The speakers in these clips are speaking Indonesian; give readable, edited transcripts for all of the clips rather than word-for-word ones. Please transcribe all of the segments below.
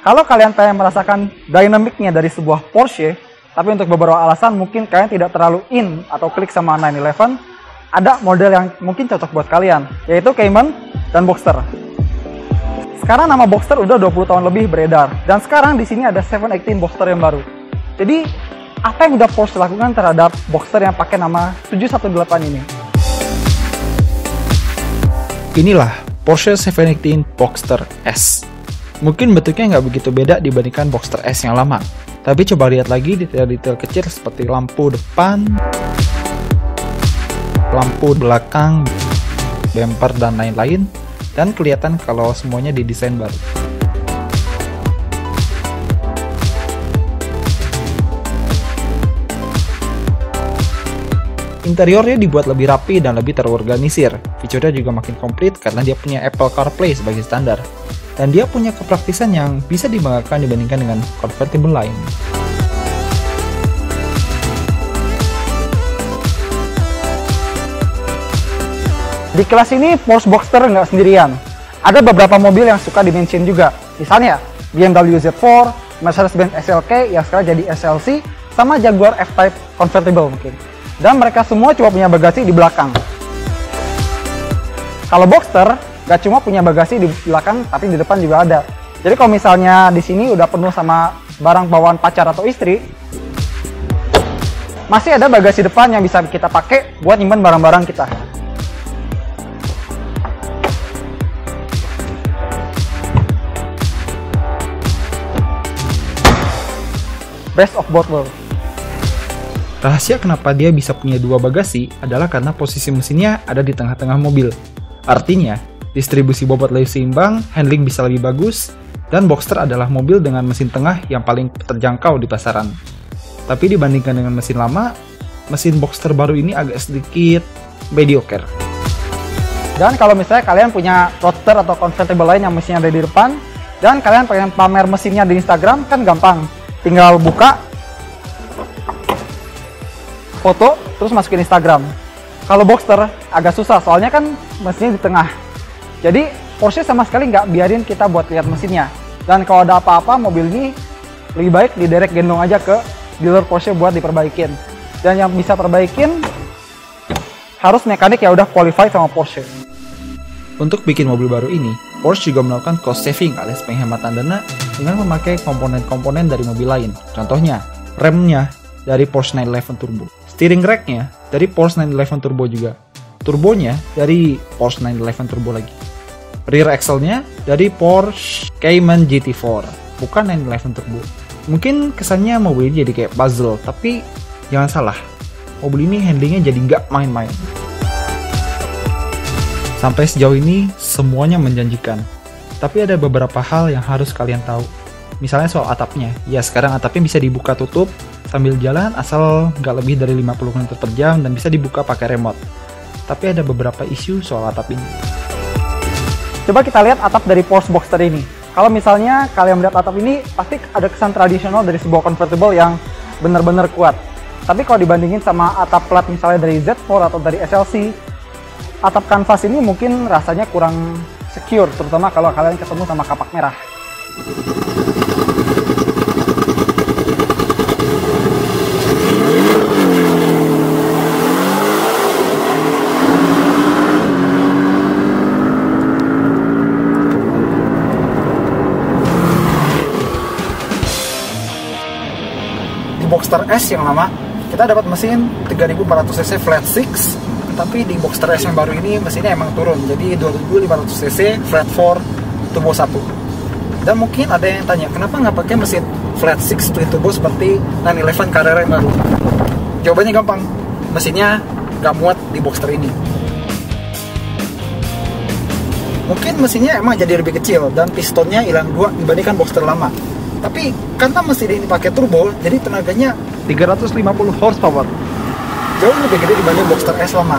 Kalau kalian pengen merasakan dinamiknya dari sebuah Porsche, tapi untuk beberapa alasan mungkin kalian tidak terlalu in atau klik sama 911, ada model yang mungkin cocok buat kalian, yaitu Cayman dan Boxster. Sekarang nama Boxster udah 20 tahun lebih beredar, dan sekarang di sini ada 718 Boxster yang baru. Jadi, apa yang udah Porsche lakukan terhadap Boxster yang pakai nama 718 ini? Inilah Porsche 718 Boxster S. Mungkin bentuknya nggak begitu beda dibandingkan Boxster S yang lama. Tapi coba lihat lagi detail-detail kecil seperti lampu depan, lampu belakang, bumper, dan lain-lain. Dan kelihatan kalau semuanya didesain baru. Interiornya dibuat lebih rapi dan lebih terorganisir. Fiturnya juga makin komplit karena dia punya Apple CarPlay sebagai standar. Dan dia punya kepraktisan yang bisa dibanggakan dibandingkan dengan convertible lain. Di kelas ini Porsche Boxster nggak sendirian. Ada beberapa mobil yang suka di-mention juga. Misalnya BMW Z4, Mercedes-Benz SLK yang sekarang jadi SLC, sama Jaguar F-Type convertible mungkin. Dan mereka semua cuma punya bagasi di belakang. Kalau Boxster nggak cuma punya bagasi di belakang, tapi di depan juga ada. Jadi kalau misalnya di sini udah penuh sama barang bawaan pacar atau istri, masih ada bagasi depan yang bisa kita pakai buat nyimpen barang-barang kita. Best of both worlds. Rahasia kenapa dia bisa punya dua bagasi adalah karena posisi mesinnya ada di tengah-tengah mobil. Artinya, distribusi bobot lebih seimbang, handling bisa lebih bagus, dan Boxster adalah mobil dengan mesin tengah yang paling terjangkau di pasaran. Tapi dibandingkan dengan mesin lama, mesin Boxster baru ini agak sedikit mediocre. Dan kalau misalnya kalian punya roadster atau convertible lain yang mesinnya ada di depan, dan kalian pengen pamer mesinnya di Instagram, kan gampang. Tinggal buka, foto, terus masukin Instagram. Kalau Boxster agak susah, soalnya kan mesinnya di tengah. Jadi Porsche sama sekali nggak biarin kita buat lihat mesinnya. Dan kalau ada apa-apa mobil ini, lebih baik diderek gendong aja ke dealer Porsche buat diperbaikin. Dan yang bisa perbaikin harus mekanik yang udah qualified sama Porsche. Untuk bikin mobil baru ini, Porsche juga melakukan cost saving alias penghematan dana dengan memakai komponen-komponen dari mobil lain. Contohnya, remnya dari Porsche 911 Turbo, steering racknya dari Porsche 911 Turbo juga, turbonya dari Porsche 911 Turbo lagi, rear axle-nya dari Porsche Cayman GT4, bukan 911 Turbo. Mungkin kesannya mobil ini jadi kayak puzzle, tapi jangan salah, mobil ini handlingnya jadi nggak main-main. Sampai sejauh ini, semuanya menjanjikan. Tapi ada beberapa hal yang harus kalian tahu. Misalnya soal atapnya. Ya, sekarang atapnya bisa dibuka tutup sambil jalan asal nggak lebih dari 50 km per jam dan bisa dibuka pakai remote. Tapi ada beberapa isu soal atap ini. Coba kita lihat atap dari Porsche Boxster ini. Kalau misalnya kalian melihat atap ini, pasti ada kesan tradisional dari sebuah convertible yang benar-benar kuat. Tapi kalau dibandingin sama atap plat misalnya dari Z4 atau dari SLC, atap kanvas ini mungkin rasanya kurang secure, terutama kalau kalian ketemu sama kapak merah. Di Boxster S yang lama, kita dapat mesin 3400 cc flat 6. Tapi di Boxster S yang baru ini mesinnya emang turun, jadi 2500 cc flat 4 turbo 1. Dan mungkin ada yang tanya, kenapa nggak pakai mesin flat 6 twin turbo seperti 911 Carrera yang baru? Jawabannya gampang, mesinnya nggak muat di Boxster ini. Mungkin mesinnya emang jadi lebih kecil dan pistonnya hilang 2 dibandingkan Boxster lama. Tapi karena mesin ini pakai turbo, jadi tenaganya 350 horsepower. Jauh lebih gede dibanding Boxster S lama.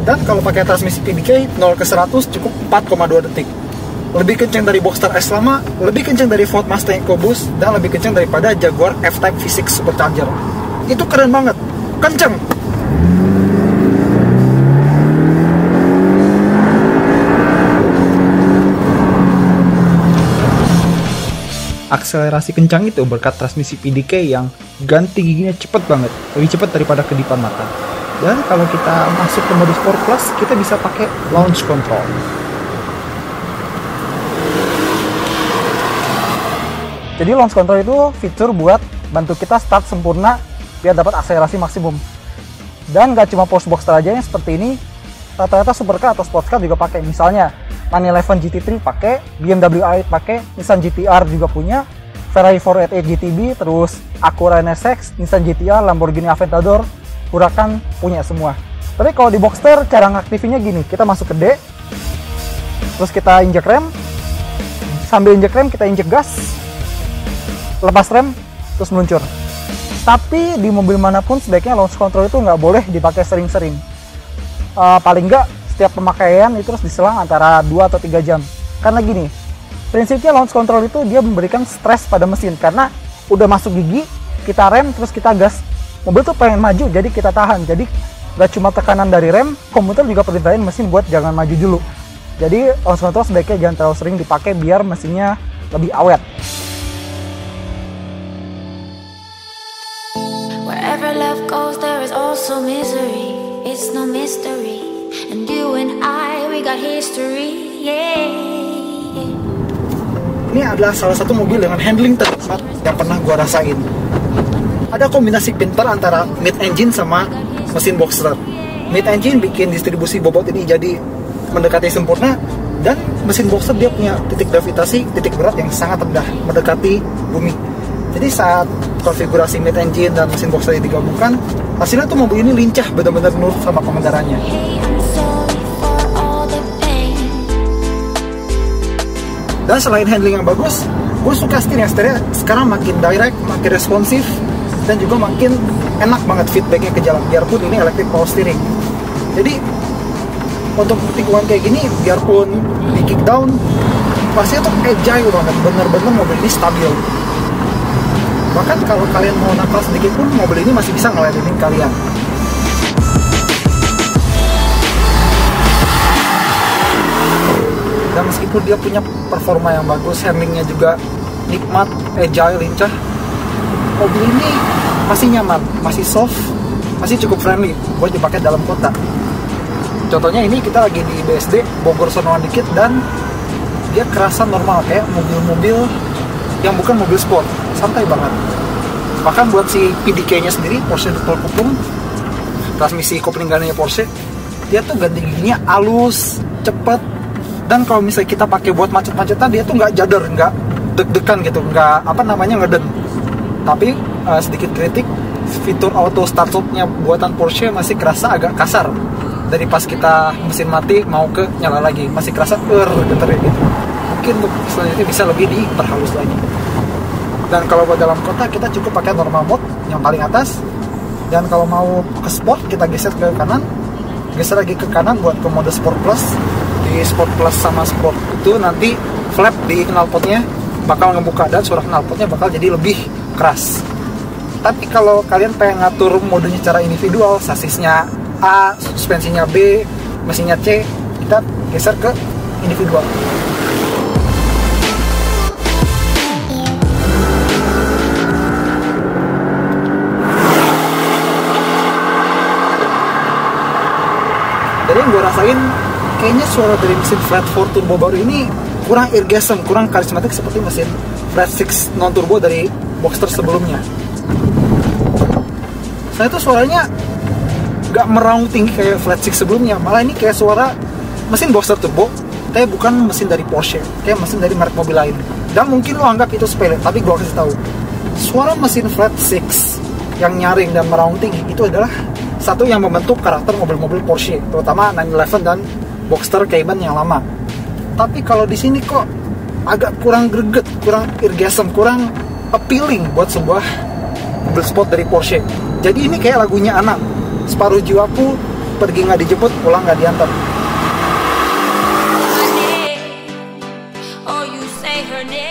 Dan kalau pakai transmisi PDK 0 ke 100 cukup 4,2 detik. Lebih kencang dari Boxster S lama, lebih kencang dari Ford Mustang EcoBoost, dan lebih kencang daripada Jaguar F-Type V6 Supercharger. Itu keren banget, kencang. akselerasi kencang itu berkat transmisi PDK yang ganti giginya cepet banget, lebih cepet daripada kedipan mata. Dan kalau kita masuk ke mode Sport Plus, kita bisa pakai launch control. Jadi launch control itu fitur buat bantu kita start sempurna biar dapat akselerasi maksimum. Dan gak cuma Porsche Boxster aja yang seperti ini, rata-rata supercar atau sportscar juga pakai. Misalnya 911 GT3 pakai, BMW i8 pakai, Nissan GT-R juga punya, Ferrari 488 GTB, terus Acura NSX, Nissan GT-R, Lamborghini Aventador, Huracan punya semua. Tapi kalau di Boxster cara ngaktifinnya gini, kita masuk ke D, terus kita injek rem, sambil injek rem kita injek gas, lepas rem, terus meluncur. Tapi di mobil manapun sebaiknya launch control itu nggak boleh dipakai sering-sering. Paling nggak setiap pemakaian itu terus diselang antara 2 atau 3 jam. Karena gini, prinsipnya launch control itu dia memberikan stres pada mesin. Karena udah masuk gigi, kita rem, terus kita gas. Mobil tuh pengen maju, jadi kita tahan. Jadi nggak cuma tekanan dari rem, komputer juga perintahin mesin buat jangan maju dulu. Jadi launch control sebaiknya jangan terlalu sering dipakai biar mesinnya lebih awet. Wherever love goes, there is also misery. It's no mystery. And you and I, we got history. Yeah. Ini adalah salah satu mobil dengan handling tercepat yang pernah gua rasain. Ada kombinasi pintar antara mid-engine sama mesin Boxster. Mid-engine bikin distribusi bobot ini jadi mendekati sempurna, dan mesin Boxster dia punya titik gravitasi, titik berat yang sangat rendah, mendekati bumi. Jadi saat konfigurasi mid-engine dan mesin Boxster digabungkan, hasilnya tuh mobil ini lincah, benar-benar nurut sama pengendaranya. Dan selain handling yang bagus, gue suka setirnya sekarang makin direct, makin responsif, dan juga makin enak banget feedbacknya ke jalan, biarpun ini electric power steering. Jadi untuk tikungan kayak gini, biarpun di kick down, pastinya tuh agile banget, bener-bener mobil ini stabil. Bahkan kalau kalian mau nakal sedikit pun, mobil ini masih bisa ngeladenin kalian. Dan meskipun dia punya performa yang bagus, handlingnya juga nikmat, agile, lincah, mobil ini masih nyaman, masih soft, masih cukup friendly buat dipakai dalam kota. Contohnya ini kita lagi di BSD, Bogor sonoan dikit, dan dia kerasa normal kayak mobil-mobil yang bukan mobil sport, santai banget. Bahkan buat si PDK-nya sendiri, Porsche Dual Kupplung, transmisi kopling gandanya Porsche, dia tuh ganti giginya halus, cepet. Dan kalau misalnya kita pakai buat macet-macetan, dia tuh nggak jadar, nggak deg-degan gitu, nggak ngeden. Tapi sedikit kritik, fitur auto start stop-nya buatan Porsche masih kerasa agak kasar. Dari pas kita mesin mati mau ke nyala lagi, masih kerasa geter gitu. Mungkin untuk selanjutnya bisa lebih diperhalus lagi. Dan kalau buat dalam kota, kita cukup pakai normal mode yang paling atas. Dan kalau mau ke sport, kita geser ke kanan, geser lagi ke kanan buat ke mode Sport Plus. Di Sport Plus sama Sport itu nanti flap di knalpotnya bakal ngebuka dan suara knalpotnya bakal jadi lebih keras. Tapi kalau kalian pengen ngatur modenya secara individual, sasisnya A, suspensinya B, mesinnya C, kita geser ke individual. Jadi yang gue rasain, kayaknya suara dari mesin Flat 4 Turbo baru ini kurang irgasm, kurang karismatik seperti mesin Flat 6 non-turbo dari Boxster sebelumnya. Saya tuh suaranya gak meraung tinggi kayak Flat 6 sebelumnya, malah ini kayak suara mesin Boxster Turbo, tapi bukan mesin dari Porsche, kayak mesin dari merek mobil lain. Dan mungkin lo anggap itu sepele, tapi gue kasih tahu, suara mesin Flat 6 yang nyaring dan meraung tinggi itu adalah satu yang membentuk karakter mobil-mobil Porsche, terutama 911 dan Boxster Cayman yang lama. Tapi kalau di sini kok agak kurang greget, kurang irgasm, kurang appealing buat sebuah mobil sport dari Porsche. Jadi ini kayak lagunya anak, separuh jiwaku pergi nggak dijemput, pulang nggak diantar.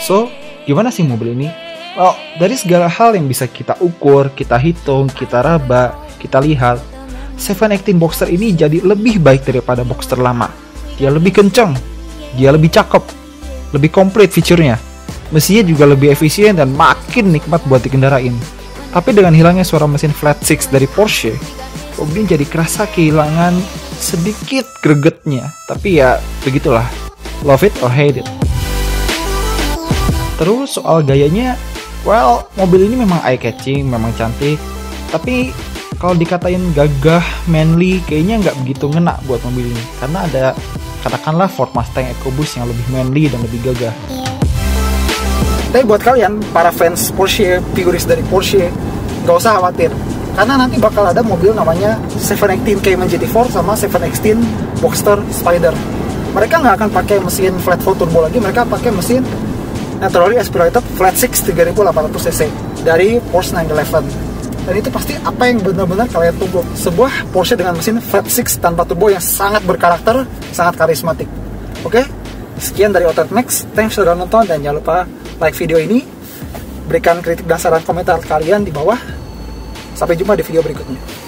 So, gimana sih mobil ini? Well, dari segala hal yang bisa kita ukur, kita hitung, kita raba, kita lihat, 718 Boxster ini jadi lebih baik daripada Boxster lama. Dia lebih kenceng, dia lebih cakep, lebih komplit fiturnya, Mesinnya juga lebih efisien dan makin nikmat buat dikendarain. Tapi dengan hilangnya suara mesin flat six dari Porsche, mobil jadi kerasa kehilangan sedikit gregetnya. Tapi ya begitulah, love it or hate it. Terus soal gayanya, well, mobil ini memang eye catching, memang cantik. Tapi kalau dikatain gagah, manly, kayaknya nggak begitu ngena buat mobil ini. Karena ada, katakanlah Ford Mustang EcoBoost yang lebih manly dan lebih gagah. Tapi buat kalian, para fans Porsche, puris dari Porsche, nggak usah khawatir. Karena nanti bakal ada mobil namanya 718 Cayman GT4 sama 718 Boxster Spider. Mereka nggak akan pakai mesin flat 4 turbo lagi, mereka pakai mesin naturally aspirated flat 6 3800 cc dari Porsche 911. Dan itu pasti apa yang benar-benar kalian tunggu. Sebuah Porsche dengan mesin flat 6 tanpa turbo yang sangat berkarakter, sangat karismatik. Oke? Sekian dari Otot Max. Thanks sudah nonton dan jangan lupa like video ini, berikan kritik dan saran komentar kalian di bawah. Sampai jumpa di video berikutnya.